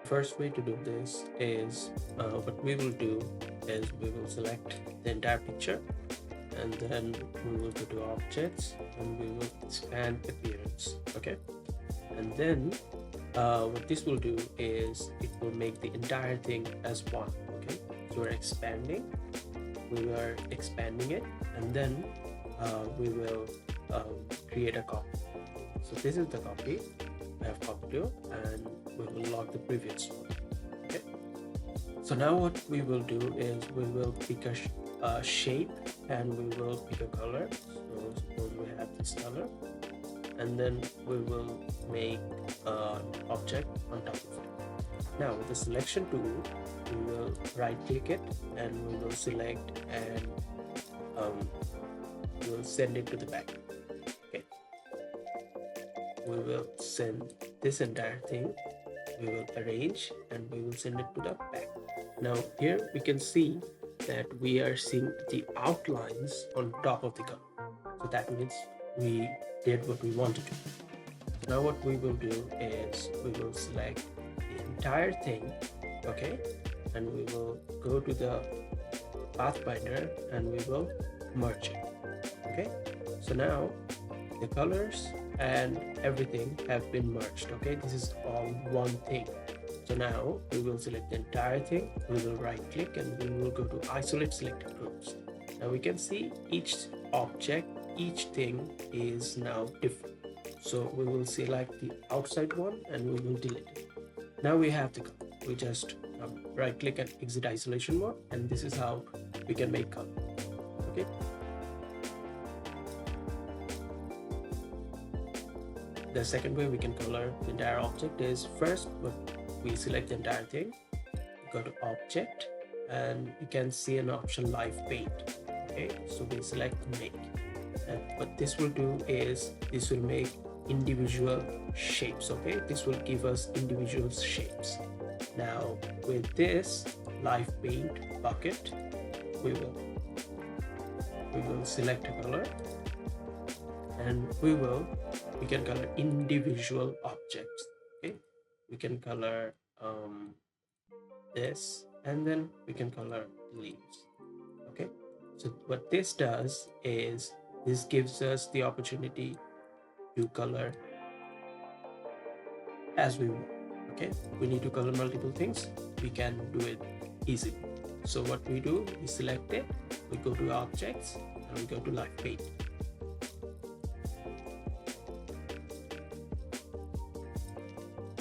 First way to do this is what we will do is we will select the entire picture, and then we will go to objects and we will expand appearance. Okay, and then what this will do is it will make the entire thing as one. Okay, so we're expanding, it, and then we will create a copy. So this is the copy. I have copied to, and we will log the previous one. Okay, so now what we will do is we will pick a shape and we will pick a color. So suppose we have this color, and then we will make an object on top of it. Now with the selection tool, we will right click it and we will select, and we will send it to the back. Okay, we will send this entire thing, we will arrange, and we will send it to the back. Now here we can see that we are seeing the outlines on top of the color. So that means we did what we wanted to. So now what we will do is we will select the entire thing, okay, and we will go to the pathfinder and we will merge it. Okay, so now the colors and everything have been merged. Okay, this is all one thing. So now we will select the entire thing, we will right click and we will go to isolate selected groups. Now we can see each object, each thing is now different. So we will select the outside one and we will delete it. Now we have the color. We just right click and exit isolation mode, and this is how we can make color. Okay, the second way we can color the entire object is first we select the entire thing, go to object, and you can see an option live paint. Okay, so we select make, and what this will do is this will make individual shapes. Okay, this will give us individual shapes. Now with this live paint bucket, we will select a color, and we can color individual objects. Okay, we can color this, and then we can color leaves. Okay, so what this does is this gives us the opportunity to color as we want. Okay, we need to color multiple things, we can do it easily. So what we do, we select it, we go to objects, and we go to live paint.